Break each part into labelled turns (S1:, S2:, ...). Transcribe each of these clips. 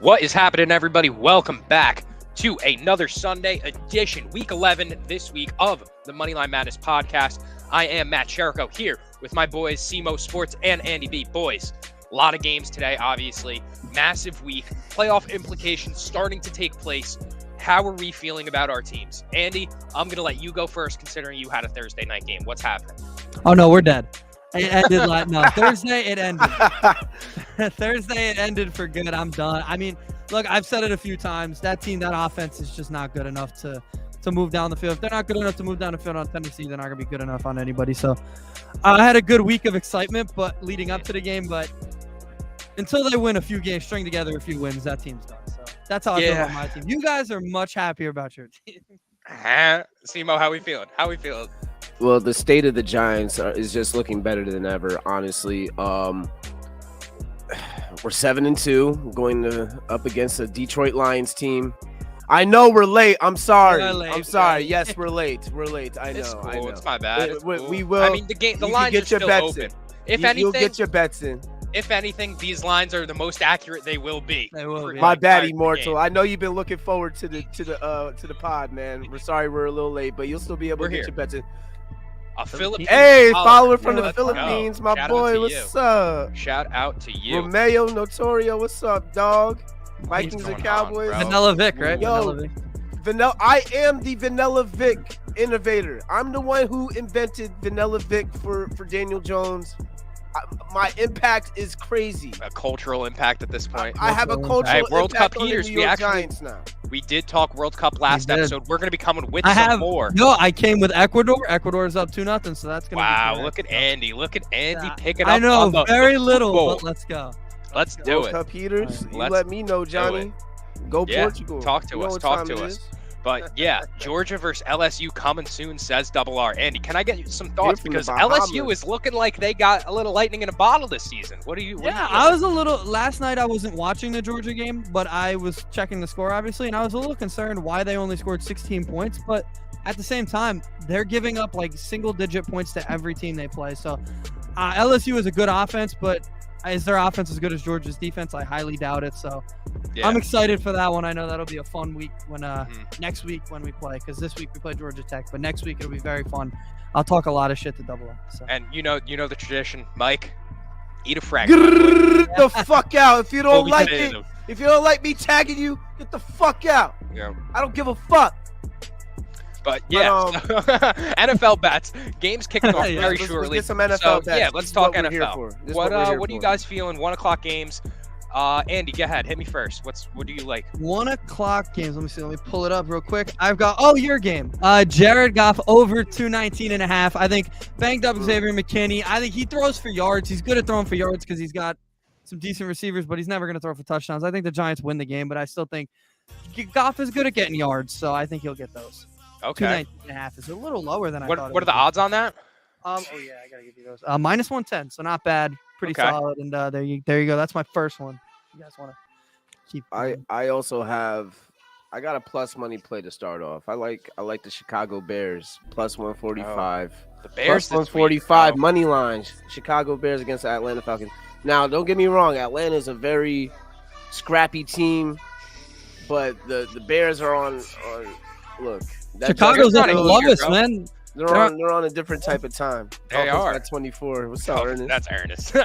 S1: What is happening, everybody? Welcome back to another Sunday edition, Week 11, this week of the Moneyline Madness podcast. I am Matt Cherico here with my boys, Simo Sports and Andy B. Boys, a lot of games today, obviously. Massive week. Playoff implications starting to take place. How are we feeling about our teams? Andy, I'm going to let you go first, considering you had a Thursday night game. What's happening?
S2: Oh, no, we're dead. It ended Thursday it ended. Thursday it ended for good. I'm done. I mean, look, I've said it a few times. That team, that offense is just not good enough to move down the field. If they're not good enough to move down the field on Tennessee, they're not going to be good enough on anybody. So I had a good week of excitement but leading up to the game. But until they win a few games, string together a few wins, that team's done. So that's how I feel about my team. You guys are much happier about your team.
S1: Simo, how we feeling?
S3: Well, the state of the Giants is just looking better than ever, honestly. We're 7-2, going up against a Detroit Lions team. I know we're late. I'm sorry. Yes, we're late. I know.
S1: It's cool.
S3: I know.
S1: It's my bad.
S3: We will.
S1: I mean, the lines are still open.
S3: You'll get your bets in.
S1: If anything, these lines are the most accurate they will be.
S2: They will be.
S3: My bad, Immortal. I know you've been looking forward to the pod, man. We're sorry we're a little late, but you'll still be able to get your bets in. Hey, follower from the Philippines, my boy. What's up?
S1: Shout out to you.
S3: Romeo Notorio, what's up, dog? Vikings and Cowboys.
S2: Vanilla Vic, right?
S3: Yo, Vanilla. I am the Vanilla Vic innovator. I'm the one who invented Vanilla Vic for Daniel Jones. My impact is crazy.
S1: A cultural impact at this point.
S3: I have a cultural
S1: World
S3: impact
S1: Cup
S3: on
S1: heaters.
S3: the New York Giants now.
S1: We did talk World Cup last episode. We're going to be coming with more.
S2: No, I came with Ecuador. Ecuador is up 2-0, so that's going to be good.
S1: Look at Andy. Picking up.
S2: I know,
S1: on
S2: very little, but let's go.
S1: Let's do
S3: World
S1: it.
S3: Cup heaters. You let me know, Johnny. Go Portugal.
S1: Talk to us. But yeah, Georgia versus LSU coming soon, says Double R. Andy, can I get some thoughts? Because LSU is looking like they got a little lightning in a bottle this season.
S2: I was a little, last night I wasn't watching the Georgia game, but I was checking the score, obviously, and I was a little concerned why they only scored 16 points. But at the same time, they're giving up like single-digit points to every team they play. So LSU is a good offense, but is their offense as good as Georgia's defense? I highly doubt it. So I'm excited for that one. I know that'll be a fun week when next week when we play, because this week we play Georgia Tech, but next week it'll be very fun. I'll talk a lot of shit to Double R. So.
S1: And you know the tradition, Mike. Eat a frag.
S3: The fuck out. If you don't like it, if you don't like me tagging you, get the fuck out. Yeah. I don't give a fuck.
S1: But NFL bets. Games kicking off very shortly.
S3: Let's get some NFL bets.
S1: Yeah, let's talk NFL. What are you guys feeling? 1 o'clock games. Andy, go ahead. Hit me first. What do you like?
S2: 1 o'clock games. Let me see. Let me pull it up real quick. I've got your game. Jared Goff over 219.5. I think banged up Xavier McKinney. I think he throws for yards. He's good at throwing for yards because he's got some decent receivers, but he's never going to throw for touchdowns. I think the Giants win the game, but I still think Goff is good at getting yards, so I think he'll get those.
S1: Okay.
S2: 219.5 is a little lower than I thought.
S1: What are the odds on that?
S2: I gotta give you those. Minus 110, so not bad, pretty solid. And there you go. That's my first one. You guys want to keep?
S3: I also have. I got a plus money play to start off. I like the Chicago Bears plus 145.
S1: The Bears
S3: plus 145 money line. Chicago Bears against the Atlanta Falcons. Now, don't get me wrong. Atlanta is a very scrappy team, but the Bears are on. Look.
S2: Chicago's at the lowest, man.
S3: They're on a different type of time.
S1: They are
S3: at 24. What's up, Ernest?
S1: That's Ernest.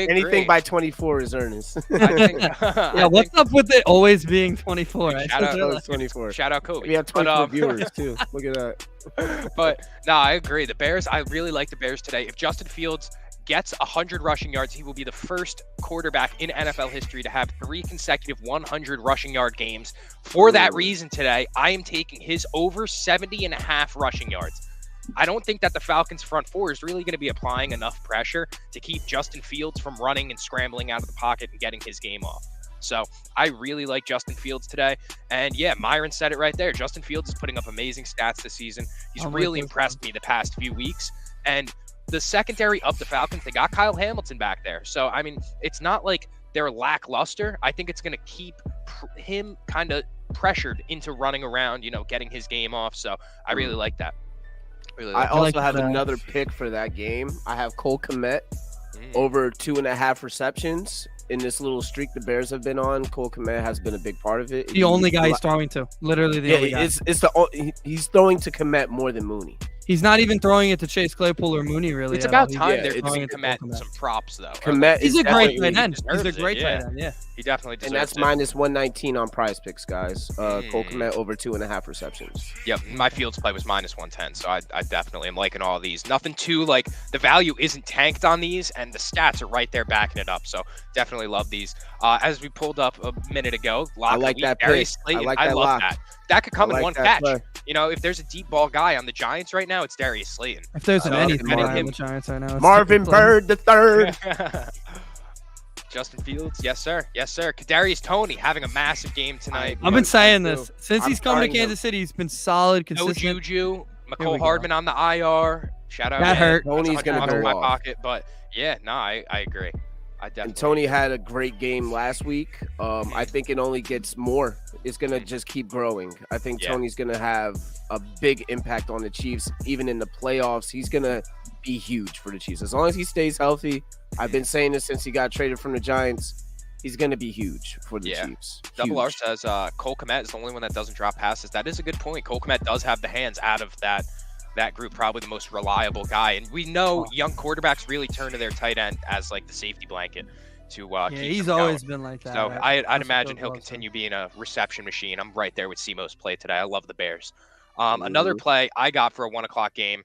S3: Anything by 24 is Ernest.
S2: What's up with it always being 24?
S1: Shout out
S3: 24.
S1: Shout out Kobe.
S3: We have 24 viewers too. Look at that.
S1: But no, I agree. The Bears. I really like the Bears today. If Justin Fields gets 100 rushing yards, he will be the first quarterback in NFL history to have 3 consecutive 100 rushing yard games. For that reason today, I am taking his over 70.5 rushing yards. I don't think that the Falcons front four is really going to be applying enough pressure to keep Justin Fields from running and scrambling out of the pocket and getting his game off. So I really like Justin Fields today. And yeah, Myron said it right there. Justin Fields is putting up amazing stats this season. He's really impressed me the past few weeks. And the secondary of the Falcons, they got Kyle Hamilton back there. So, I mean, it's not like they're lackluster. I think it's going to keep him kind of pressured into running around, getting his game off. So, I really like that.
S3: I also have another pick for that game. I have Cole Kmet over 2.5 receptions in this little streak the Bears have been on, Cole Kmet has been a big part of it.
S2: The only guy he's throwing to, literally the only guy.
S3: He's throwing to Kmet more than Mooney.
S2: He's not even throwing it to Chase Claypool or Mooney, really.
S1: It's about time they're giving Kmet some props, though.
S3: He's
S2: a great tight end. He's a great tight end, yeah.
S1: He definitely deserves it.
S3: And that's minus 119 on Prize Picks, guys. Cole Kmet over 2.5 receptions.
S1: Yep, my Fields play was minus 110, so I definitely am liking all of these. Nothing too, like, the value isn't tanked on these, and the stats are right there backing it up, so definitely love these. As we pulled up a minute ago,
S3: I like that pick.
S1: I love that. That could come in one catch. You know, if there's a deep ball guy on the Giants right now, it's Darius Slayton.
S2: If there's anything on the Giants right now, it's
S3: Marvin Bird the third.
S1: Justin Fields, yes sir, yes sir. Kadarius Toney having a massive game tonight.
S2: I've been saying this since he's come to Kansas City. He's been solid, consistent.
S1: No Juju, McCole Hardman on the IR. Shout out.
S2: That hurt.
S3: Tony's gonna go
S1: in my
S3: off.
S1: Pocket, but yeah, no, I agree.
S3: And Tony had a great game last week. I think it only gets more. It's going to just keep growing. I think Tony's going to have a big impact on the Chiefs. Even in the playoffs, he's going to be huge for the Chiefs. As long as he stays healthy, I've been saying this since he got traded from the Giants, he's going to be huge for the Chiefs.
S1: Double R says Cole Kmet is the only one that doesn't drop passes. That is a good point. Cole Kmet does have the hands out of that group, probably the most reliable guy. And we know young quarterbacks really turn to their tight end as like the safety blanket to keep
S2: he's
S1: them
S2: always
S1: going.
S2: Been like that.
S1: So I'd imagine he'll continue being a reception machine. I'm right there with Simo's play today. I love the Bears. Another play I got for a 1 o'clock game.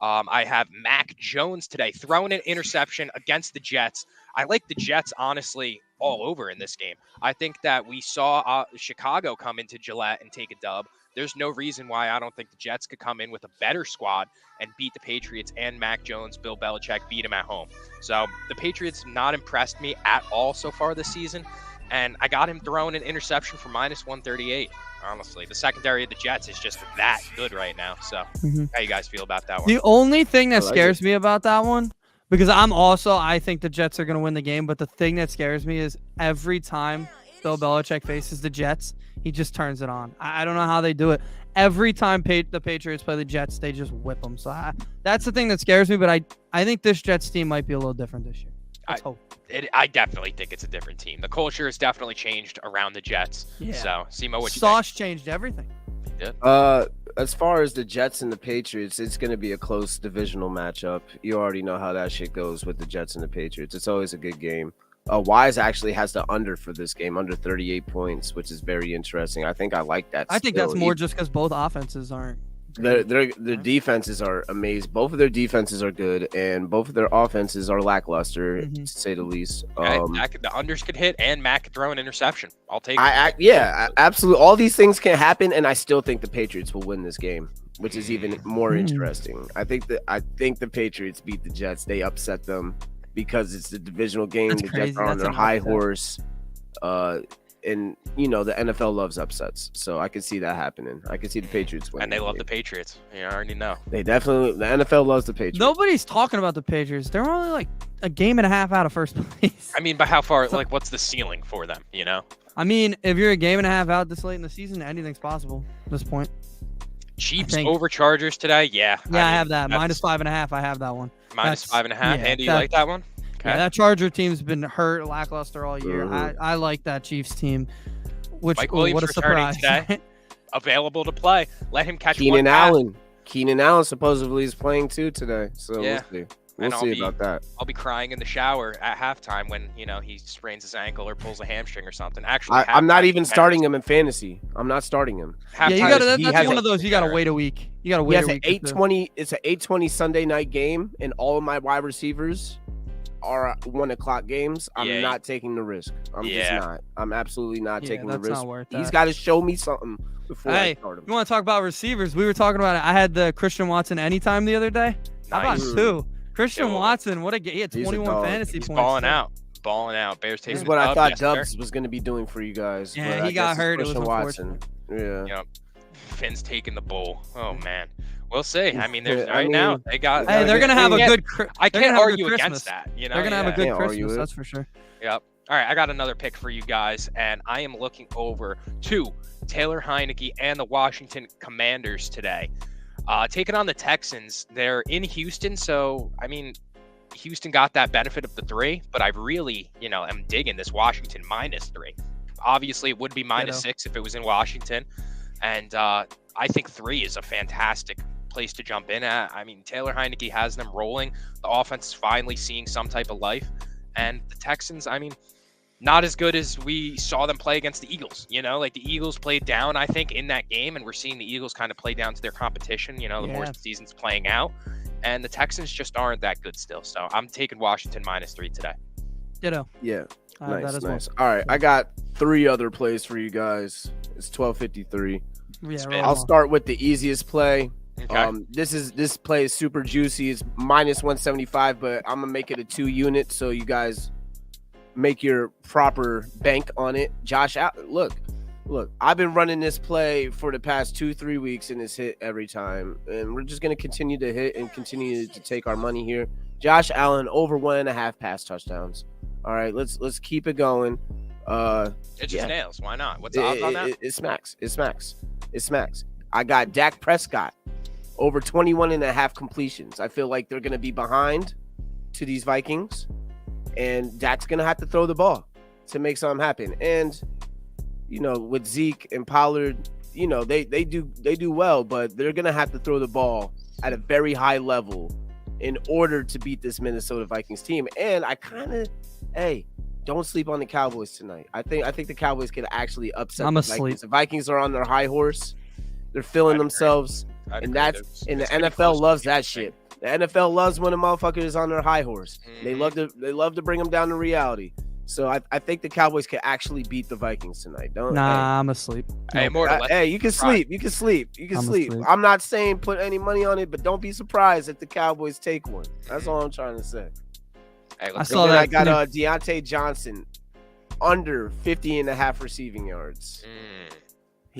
S1: I have Mac Jones today throwing an interception against the Jets. I like the Jets, honestly, all over in this game. I think that we saw Chicago come into Gillette and take a dub. There's no reason why I don't think the Jets could come in with a better squad and beat the Patriots and Mac Jones, Bill Belichick, beat him at home. So the Patriots not impressed me at all so far this season. And I got him throwing an interception for minus 138. Honestly, the secondary of the Jets is just that good right now. So how you guys feel about that one?
S2: The only thing that scares me about that one, because I think the Jets are going to win the game, but the thing that scares me is every time Bill Belichick faces the Jets, he just turns it on. I don't know how they do it. Every time the Patriots play the Jets, they just whip them. So that's the thing that scares me, but I think this Jets team might be a little different this year.
S1: I definitely think it's a different team. The culture has definitely changed around the Jets. Yeah. So, Simo, what you think?
S2: Sauce changed everything.
S1: He did.
S3: As far as the Jets and the Patriots, it's going to be a close divisional matchup. You already know how that shit goes with the Jets and the Patriots. It's always a good game. Wise actually has the under for this game, under 38 points, which is very interesting. I think I like that.
S2: I think that's more just because both offenses aren't.
S3: Their defenses are amazing. Both of their defenses are good, and both of their offenses are lackluster, to say the least.
S1: The unders could hit, and Mac could throw an interception. I'll take it.
S3: Yeah, absolutely. All these things can happen, and I still think the Patriots will win this game, which is even more interesting. I think the Patriots beat the Jets. They upset them because it's the divisional game. The Jets are on their high horse. And, you know, the NFL loves upsets. So I can see that happening. I can see the Patriots winning.
S1: And they love the Patriots. You already know.
S3: The NFL loves the Patriots.
S2: Nobody's talking about the Patriots. They're only like a game and a half out of first place.
S1: I mean, by how far, like, what's the ceiling for them, you know?
S2: I mean, if you're a game and a half out this late in the season, anything's possible at this point.
S1: Chiefs over Chargers today? Yeah.
S2: Yeah, I have that. Minus 5.5. I have that one.
S1: Minus 5.5. Yeah, Andy, you like that one? Okay.
S2: Yeah, that Charger team's been hurt, lackluster all year. I like that Chiefs team.
S1: Mike Williams
S2: what a surprise
S1: today. Available to play. Let him catch
S3: Keenan Allen. Keenan Allen supposedly is playing too today. So
S1: yeah.
S3: We'll see about that.
S1: I'll be crying in the shower at halftime when, you know, he sprains his ankle or pulls a hamstring or something. Actually,
S3: I'm not even starting him in fantasy. I'm not starting him.
S2: Yeah, you got to. That's one of those. You got to wait a week. You got to wait a week.
S3: It's an 8:20 Sunday night game, and all of my wide receivers are 1 o'clock games. I'm not taking the risk. I'm just not. I'm absolutely not taking the risk.
S2: Not worth
S3: He's got to show me something before I start him.
S2: You want to talk about receivers? We were talking about it. I had the Christian Watson anytime the other day. How about two? Christian Watson, what a game. He had 21 fantasy points.
S1: Balling out. Bears taking
S3: This is what I thought Dubs was going to be doing for you guys.
S2: Yeah, he got hurt.
S3: Christian Watson. Yeah.
S1: Yep. Finn's taking the bowl. Oh, man. We'll see. I mean, now they got.
S2: Hey, they're gonna have a good.
S1: I can't argue against that. You know,
S2: they're gonna have a good Christmas. That's for sure.
S1: Yep. All right, I got another pick for you guys, and I am looking over to Taylor Heineke and the Washington Commanders today, taking on the Texans. They're in Houston, so I mean, Houston got that benefit of the 3, but I really, am digging this Washington -3. Obviously, it would be -6 if it was in Washington. And I think 3 is a fantastic place to jump in at. I mean, Taylor Heineke has them rolling. The offense is finally seeing some type of life. And the Texans, I mean, not as good as we saw them play against the Eagles. Like the Eagles played down, I think, in that game. And we're seeing the Eagles kind of play down to their competition, the more the season's playing out. And the Texans just aren't that good still. So I'm taking Washington -3 today.
S3: Yeah. Nice. All right. I got 3 other plays for you guys. It's 12:53.
S2: Yeah,
S3: I'll start with the easiest play.
S1: Okay.
S3: This play is super juicy. It's -175, but I'm gonna make it a 2 unit so you guys make your proper bank on it. Josh Allen, look, I've been running this play for the past 2-3 weeks and it's hit every time, and we're just gonna continue to hit and continue to take our money here. Josh Allen over 1.5 pass touchdowns. All right, let's keep it going.
S1: It just nails. Why not? What's the odds on that?
S3: It's max. I got Dak Prescott over 21.5 completions. I feel like they're going to be behind to these Vikings, and Dak's going to have to throw the ball to make something happen. And, with Zeke and Pollard, they do well, but they're going to have to throw the ball at a very high level in order to beat this Minnesota Vikings team. And don't sleep on the Cowboys tonight. I think the Cowboys can actually upset the Vikings. The Vikings are on their high horse. They're feeling themselves. And the NFL loves that shit. The NFL loves when a motherfucker is on their high horse. They love to bring them down to reality. So I think the Cowboys can actually beat the Vikings tonight.
S2: I'm asleep.
S1: Hey,
S3: you can sleep. You can sleep. I'm not saying put any money on it, but don't be surprised if the Cowboys take one. That's all I'm trying to say.
S1: Hey,
S3: I saw that. I got Deontay Johnson under 50.5 receiving yards.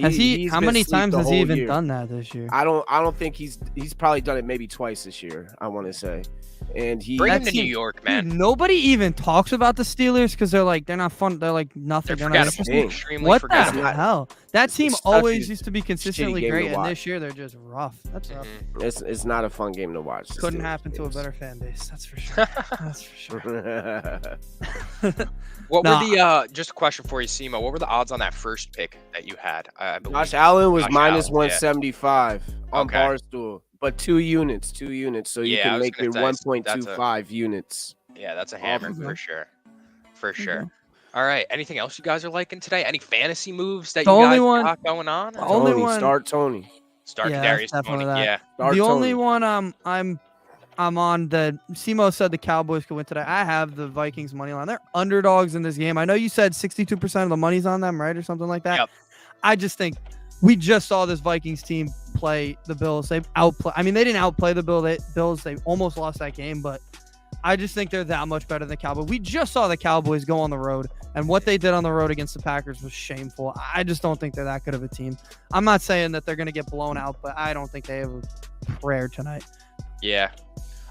S2: How many times has he even done that this year?
S3: I don't think he's probably done it maybe twice this year, I want to say. And
S1: bring him to New York, man.
S2: Dude, nobody even talks about the Steelers because they're not fun. They're like nothing.
S1: They're extremely
S2: what
S1: forgettable.
S2: the hell? That team always used to be consistently great, and this year they're just rough. That's rough.
S3: It's not a fun game to watch.
S2: Couldn't happen to a better fan base. That's for sure. That's for sure.
S1: What were the just a question for you, Simo? What were the odds on that first pick that you had? I believe
S3: Josh Allen was -175 on Barstool, but 2 units, so you can make it 1.25 units.
S1: Yeah, that's a hammer for sure. All right, anything else you guys are liking today? Any fantasy moves that you guys got going on?
S3: Start Tony.
S1: Start Kadarius Toney. Yeah.
S2: The only one I'm on that Simo said the Cowboys could win today. I have the Vikings money line. They're underdogs in this game. I know you said 62% of the money's on them, right? Or something like that.
S1: Yep.
S2: I just think we just saw this Vikings team play the Bills. They didn't outplay the Bills. They almost lost that game, but I just think they're that much better than the Cowboys. We just saw the Cowboys go on the road, and what they did on the road against the Packers was shameful. I just don't think they're that good of a team. I'm not saying that they're going to get blown out, but I don't think they have a prayer tonight.
S1: Yeah.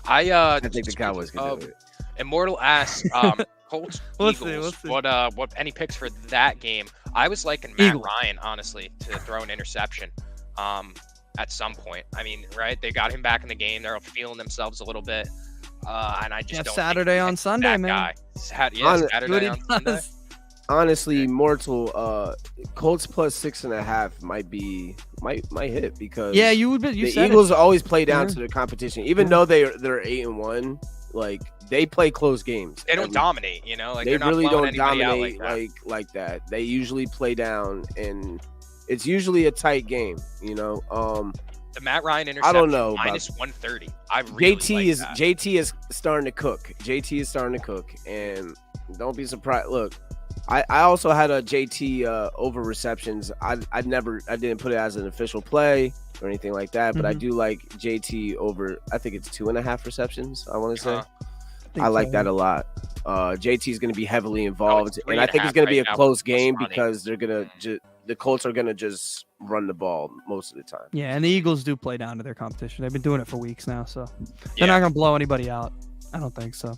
S3: I think the Cowboys can do it.
S1: Immortal asks, Colts, Eagles. We'll see. What any picks for that game? I was liking Matt Ryan, honestly, to throw an interception at some point. I mean, right? They got him back in the game. They're feeling themselves a little bit. And I just don't
S2: Saturday on Sunday, man.
S1: Saturday on Sunday.
S3: Honestly, Immortal, Colts +6.5 might hit because
S2: the
S3: Eagles always play down to their competition, even though they're 8-1. Like they play close games.
S1: They don't dominate, Like
S3: they
S1: really
S3: don't dominate like that. They usually play down, and it's usually a tight game.
S1: The Matt Ryan interception.
S3: I don't know.
S1: -130. I really
S3: JT is starting to cook. JT is starting to cook, and don't be surprised. Look. I also had a JT over receptions. I didn't put it as an official play or anything like that, but I do like JT over. I think it's 2.5 receptions. I want to say. I like that a lot. JT is going to be heavily involved, and I think it's going to be a close game because they're gonna the Colts are going to just run the ball most of the time.
S2: Yeah, and the Eagles do play down to their competition. They've been doing it for weeks now, so they're not going to blow anybody out. I don't think so.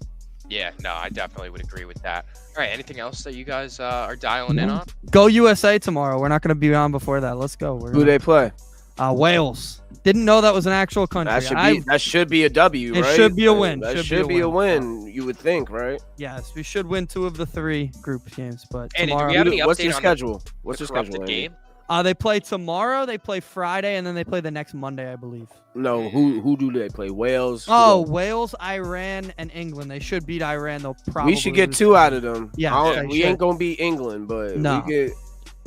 S1: Yeah, no, I definitely would agree with that. All right, anything else that you guys are dialing in on?
S2: Go USA tomorrow. We're not going to be on before that. Let's go.
S3: Who they play?
S2: Wales. Didn't know that was an actual country.
S3: That should be a W, right?
S2: It should be a win.
S3: That should be a win. You would think, right?
S2: Yes, we should win 2 of the 3 group games. But
S1: Andy,
S2: tomorrow,
S1: do we have any
S3: what's your
S1: update
S3: schedule?
S1: on
S3: What's
S1: the
S3: your schedule?
S1: corrupted game?
S2: They play tomorrow, they play Friday, and then they play the next Monday, I believe.
S3: No, who do they play? Wales?
S2: Oh, Wales, Iran, and England. They should beat Iran. They'll probably
S3: We should get 2 out of them.
S2: Yeah,
S3: we ain't gonna beat England, but
S2: no.
S3: we get.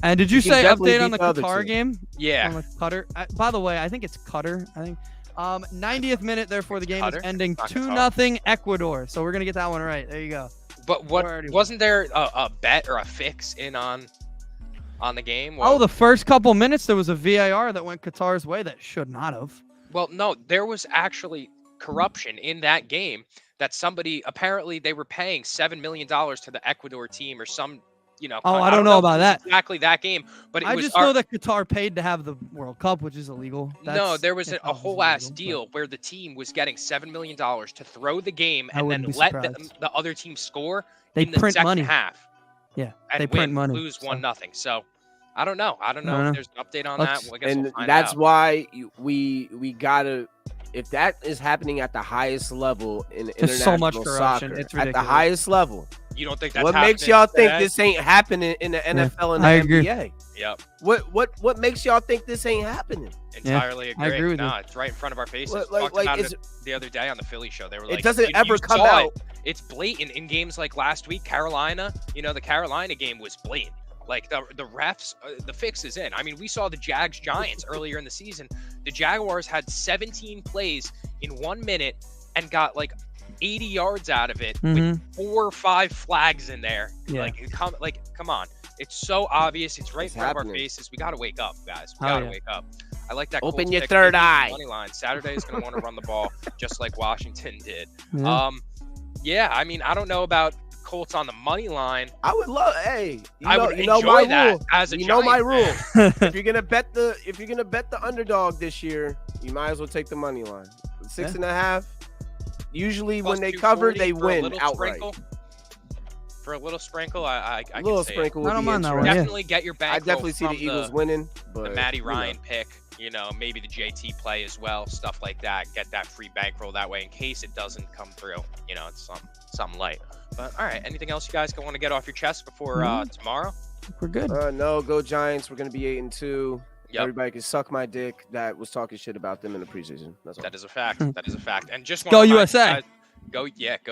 S2: And did you say update on the
S3: other
S2: Qatar
S3: two.
S2: game?
S1: Yeah.
S2: On the Qatar. By the way, I think it's Qatar. I think 90th minute. Therefore, the game is ending 2-0 Ecuador. So we're gonna get that one right. There you go.
S1: But wasn't there a bet or a fix in on the game?
S2: Well, the first couple minutes there was a VAR that went Qatar's way that should not have.
S1: Well, no, there was actually corruption in that game. That somebody apparently they were paying $7 million to the Ecuador team or some.
S2: I don't know about that.
S1: Exactly that game, but
S2: I just know that Qatar paid to have the World Cup, which is illegal.
S1: No, there was a whole ass deal where the team was getting $7 million to throw the game and then let the other team score in the second half.
S2: Yeah,
S1: and
S2: they print money.
S1: Lose 1-0. So I don't know. I don't know if there's an update on that. Well, I guess we'll find
S3: that's
S1: out.
S3: why we gotta. If that is happening at the highest level in international
S2: so much corruption.
S3: soccer,
S2: It's ridiculous.
S3: at the highest level.
S1: You don't think that's
S3: what makes y'all think this ain't happening in the NFL and the NBA?
S1: Yep.
S3: What makes y'all think this ain't happening?
S1: Entirely agree.
S2: I agree with you.
S1: It's right in front of our faces.
S3: Like,
S1: Talked about it the other day on the Philly show. They were like,
S3: it doesn't ever come out.
S1: It's blatant in games like last week, Carolina. The Carolina game was blatant. Like the refs, the fix is in. I mean, we saw the Jags Giants earlier in the season. The Jaguars had 17 plays in 1 minute and got like 80 yards out of it with 4 or 5 flags in there.
S2: Yeah.
S1: Come on. It's so obvious. It's right in front of our faces. We got to wake up, guys. We got to wake up. I like that.
S3: Open your third eye.
S1: Moneyline. Saturday is going to want to run the ball just like Washington did.
S2: Yeah.
S1: I mean, I don't know about Colts on the money line.
S3: I would love. Hey,
S1: I would enjoy that as a
S3: you know my rule.
S1: fan.
S3: if you're gonna bet the underdog this year, you might as well take the money line. 6.5. Usually when they cover, they win outright.
S1: For a little sprinkle, I
S3: a little
S1: can
S3: sprinkle
S1: see
S3: would be interesting.
S1: Definitely get your bankroll.
S3: I definitely see the Eagles winning, but
S1: the Matty Ryan pick. Maybe the JT play as well, stuff like that. Get that free bankroll that way in case it doesn't come through. It's something light. But all right, anything else you guys want to get off your chest before tomorrow?
S2: We're good.
S3: No, go Giants. We're gonna be 8-2.
S1: Yep.
S3: Everybody can suck my dick that was talking shit about them in the preseason. That's all.
S1: That is a fact. That is a fact. And just
S2: go USA.
S1: Go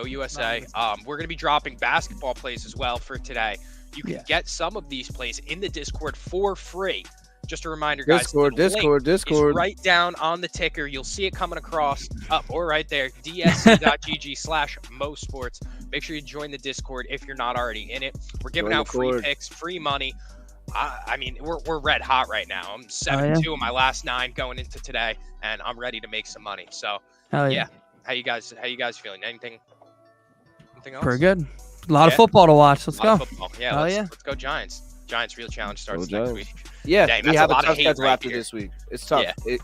S1: USA. We're gonna be dropping basketball plays as well for today. You can get some of these plays in the Discord for free. Just a reminder, guys.
S3: Discord.
S1: Is right down on the ticker. You'll see it coming across up or right there. dsc.gg/mosports. Make sure you join the Discord if you're not already in it. We're giving out free picks, free money. I mean, we're red hot right now. I'm 7-2 in my last 9 going into today, and I'm ready to make some money. So, yeah. How you guys feeling? Anything else?
S2: Pretty good. A lot of football to watch. Let's go.
S1: Yeah, let's go Giants. Giants real challenge starts next week.
S3: Yeah,
S1: dang,
S3: we have a tough schedule
S1: right
S3: after
S1: here.
S3: this week. It's tough.
S1: Yeah.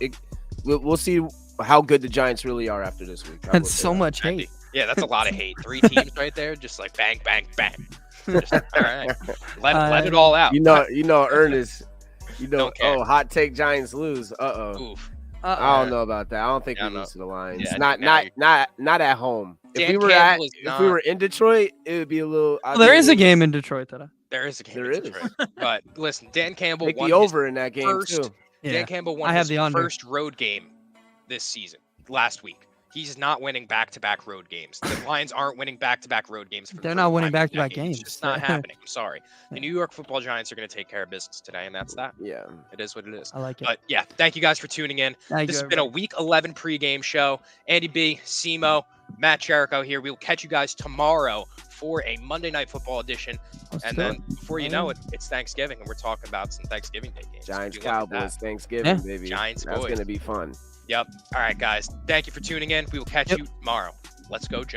S3: We'll see how good the Giants really are after this week.
S2: That's so much hate.
S1: Yeah, that's a lot of hate. 3 teams right there, just like bang, bang, bang. Just, all right, let it all out.
S3: Ernest. Hot take Giants lose.
S1: Oof.
S3: I don't know about that. I don't think we lose to the Lions.
S1: Yeah,
S3: not at home.
S1: Dan
S3: If we were in Detroit, it would be a little.
S2: There is a game in Detroit today.
S1: There is a game in Detroit. But listen, Dan Campbell
S3: Take
S1: won
S3: the over in that game too.
S1: Dan Campbell won his first road game this season, last week. He's not winning back-to-back road games. The Lions aren't winning back-to-back road games.
S2: They're not winning back-to-back games.
S1: It's just not happening. I'm sorry. The New York Football Giants are going to take care of business today, and that's that.
S3: Yeah.
S1: It is what it is.
S2: I like it.
S1: But, yeah, thank you guys for tuning in. This has been a Week 11 pregame show. Andy B, Simo, Matt Jericho here. We will catch you guys tomorrow for a Monday Night Football edition. Then before you know it, it's Thanksgiving, and we're talking about some Thanksgiving Day games.
S3: Giants, Cowboys, Thanksgiving, baby.
S1: Giants,
S3: That's going to be fun.
S1: Yep. All right, guys. Thank you for tuning in. We will catch you tomorrow. Let's go, Giants.